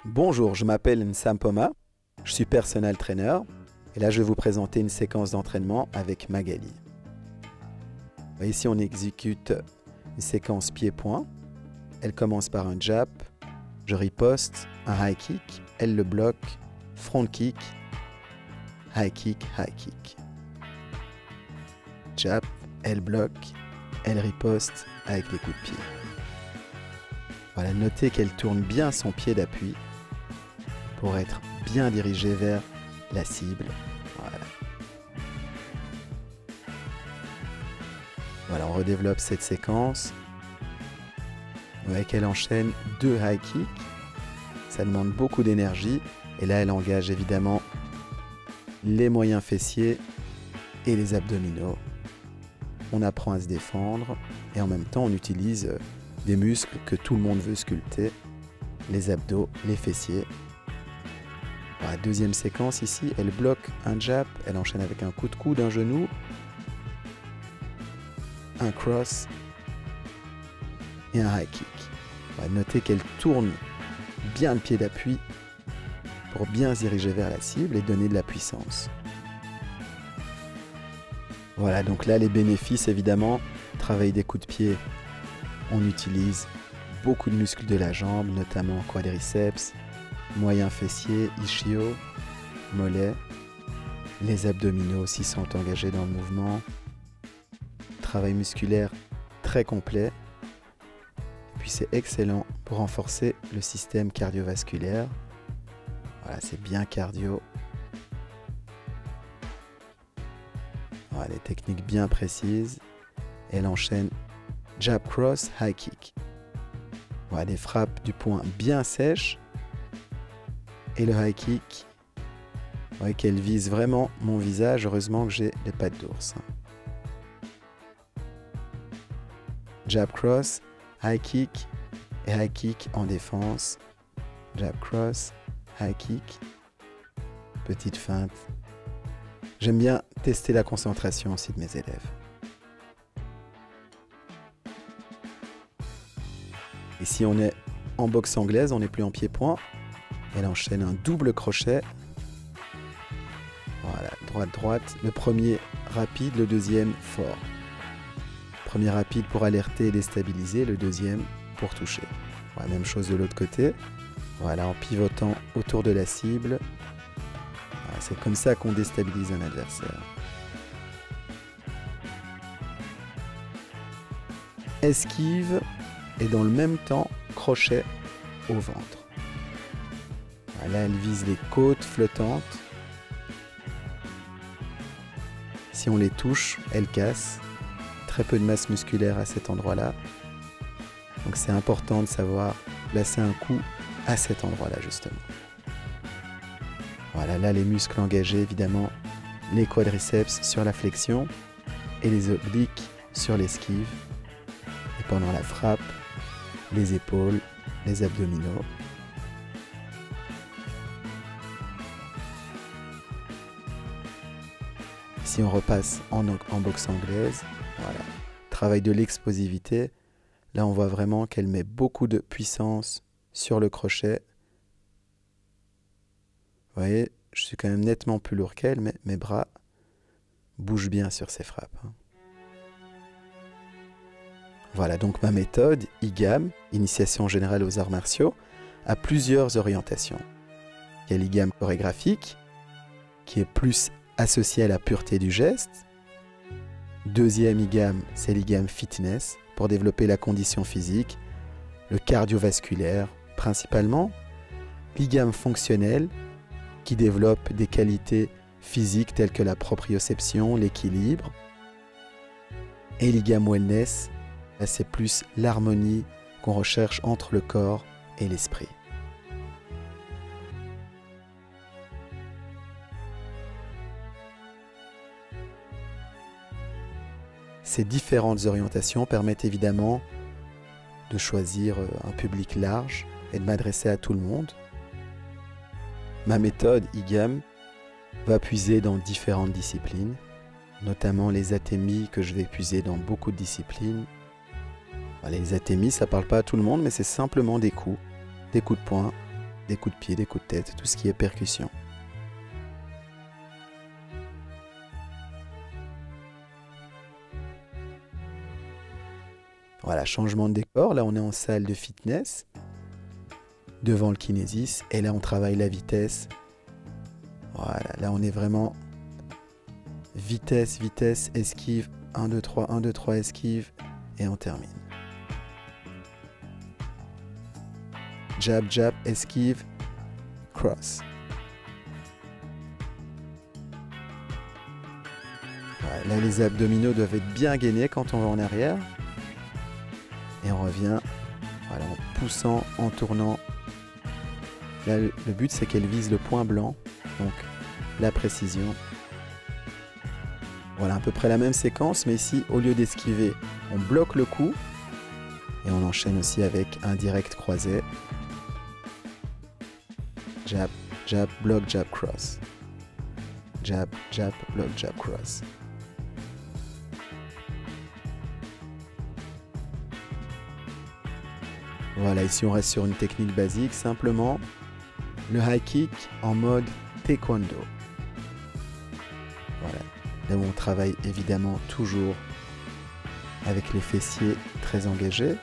Bonjour, je m'appelle Nsam Poma, je suis personal trainer et là je vais vous présenter une séquence d'entraînement avec Magali. Ici on exécute une séquence pied-point. Elle commence par un jab, je riposte, un high kick, elle le bloque, front kick, high kick, high kick. Jab, elle bloque, elle riposte avec des coups de pied. Voilà, notez qu'elle tourne bien son pied d'appui pour être bien dirigée vers la cible. Voilà, on redéveloppe cette séquence. Vous voyez qu'elle enchaîne 2 high kicks. Ça demande beaucoup d'énergie. Et là, elle engage évidemment les moyens fessiers et les abdominaux. On apprend à se défendre et en même temps, on utilise des muscles que tout le monde veut sculpter. Les abdos, les fessiers. Voilà, deuxième séquence ici, elle bloque un jab, elle enchaîne avec un coup de coude, un genou, un cross et un high kick. Voilà, notez qu'elle tourne bien le pied d'appui pour bien se diriger vers la cible et donner de la puissance. Voilà, donc là les bénéfices évidemment, travail des coups de pied, on utilise beaucoup de muscles de la jambe, notamment quadriceps, moyens fessiers, ischio, mollets. Les abdominaux aussi sont engagés dans le mouvement. Travail musculaire très complet. Et puis c'est excellent pour renforcer le système cardiovasculaire. Voilà, c'est bien cardio. Voilà, des techniques bien précises. Elle enchaîne jab cross, high kick. Voilà, des frappes du poing bien sèches. Et le high kick, vous voyez qu'elle vise vraiment mon visage. Heureusement que j'ai les pattes d'ours. Jab cross, high kick et high kick en défense. Jab cross, high kick, petite feinte. J'aime bien tester la concentration aussi de mes élèves. Ici on est en boxe anglaise, on n'est plus en pied-point. Elle enchaîne un double crochet. Voilà, droite-droite. Le premier rapide, le deuxième fort. Premier rapide pour alerter et déstabiliser, le deuxième pour toucher. Voilà, même chose de l'autre côté. Voilà, en pivotant autour de la cible. Voilà, c'est comme ça qu'on déstabilise un adversaire. Esquive et dans le même temps, crochet au ventre. Là, elle vise les côtes flottantes. Si on les touche, elles cassent. Très peu de masse musculaire à cet endroit-là. Donc c'est important de savoir placer un coup à cet endroit-là, justement. Voilà, là, les muscles engagés, évidemment, les quadriceps sur la flexion et les obliques sur l'esquive. Et pendant la frappe, les épaules, les abdominaux. Si on repasse en boxe anglaise, voilà, travail de l'explosivité. Là, on voit vraiment qu'elle met beaucoup de puissance sur le crochet. Vous voyez, je suis quand même nettement plus lourd qu'elle, mais mes bras bougent bien sur ces frappes. Voilà, donc ma méthode, IGAM, Initiation Générale aux Arts Martiaux, a plusieurs orientations. Il y a l'IGAM chorégraphique, qui est plus associé à la pureté du geste. Deuxième IGAM, c'est l'IGAM fitness pour développer la condition physique, le cardiovasculaire principalement. L'IGAM fonctionnel qui développe des qualités physiques telles que la proprioception, l'équilibre. Et l'IGAM wellness, là c'est plus l'harmonie qu'on recherche entre le corps et l'esprit. Ces différentes orientations permettent évidemment de choisir un public large et de m'adresser à tout le monde. Ma méthode IGAM va puiser dans différentes disciplines, notamment les atémies que je vais puiser dans beaucoup de disciplines. Les atémies, ça ne parle pas à tout le monde, mais c'est simplement des coups de poing des coups de pied, des coups de tête, tout ce qui est percussion. Voilà, changement de décor. Là, on est en salle de fitness, devant le Kinesis. Et là, on travaille la vitesse. Voilà, là, on est vraiment vitesse, vitesse, esquive. 1, 2, 3, 1, 2, 3, esquive. Et on termine. Jab, jab, esquive, cross. Voilà, là, les abdominaux doivent être bien gainés quand on va en arrière. Et on revient, voilà, en poussant, en tournant. Là, le but, c'est qu'elle vise le point blanc, donc la précision. Voilà, à peu près la même séquence, mais ici, au lieu d'esquiver, on bloque le coup. Et on enchaîne aussi avec un direct croisé. Jab, jab, block, jab, cross. Jab, jab, block, jab, cross. Voilà, ici on reste sur une technique basique, simplement le high kick en mode taekwondo. Voilà, là où on travaille évidemment toujours avec les fessiers très engagés.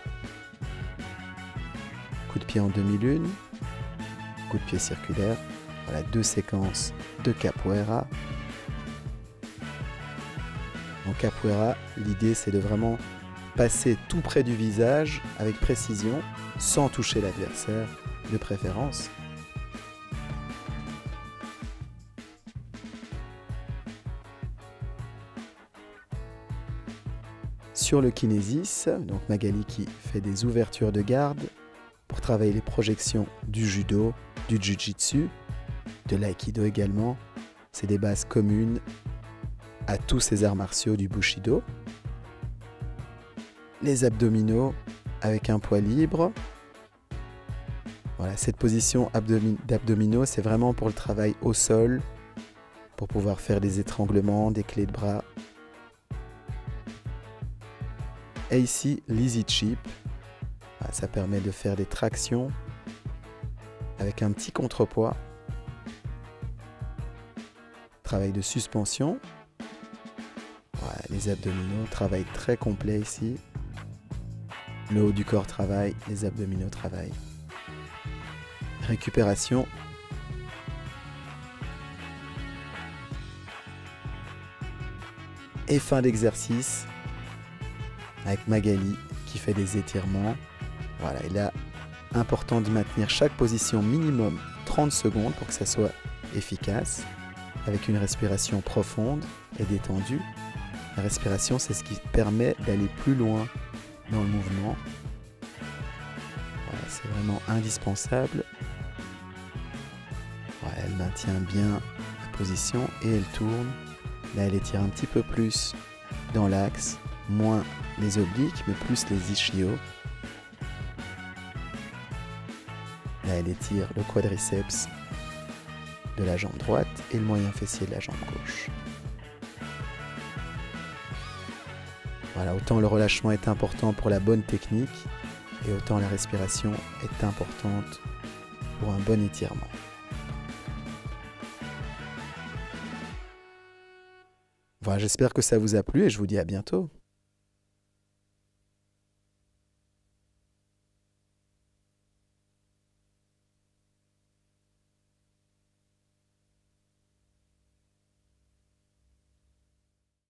Coup de pied en demi-lune, coup de pied circulaire. Voilà, 2 séquences de capoeira. En capoeira, l'idée c'est de vraiment passer tout près du visage avec précision, sans toucher l'adversaire de préférence. Sur le Kinesis, donc Magali qui fait des ouvertures de garde pour travailler les projections du judo, du jiu-jitsu, de l'aïkido également. C'est des bases communes à tous ces arts martiaux du Bushido. Les abdominaux avec un poids libre. Voilà, cette position d'abdominaux, c'est vraiment pour le travail au sol, pour pouvoir faire des étranglements, des clés de bras. Et ici, l'easy chip. Voilà, ça permet de faire des tractions avec un petit contrepoids. Travail de suspension. Voilà, les abdominaux, travail très complet ici. Le haut du corps travaille, les abdominaux travaillent. Récupération. Et fin d'exercice avec Magali qui fait des étirements. Voilà, et là, important de maintenir chaque position minimum 30 secondes pour que ça soit efficace, avec une respiration profonde et détendue. La respiration, c'est ce qui permet d'aller plus loin dans le mouvement. Voilà, c'est vraiment indispensable. Voilà, elle maintient bien la position et elle tourne. Là, elle étire un petit peu plus dans l'axe, moins les obliques, mais plus les ischios. Là, elle étire le quadriceps de la jambe droite et le moyen fessier de la jambe gauche. Voilà, autant le relâchement est important pour la bonne technique et autant la respiration est importante pour un bon étirement. Voilà, j'espère que ça vous a plu et je vous dis à bientôt.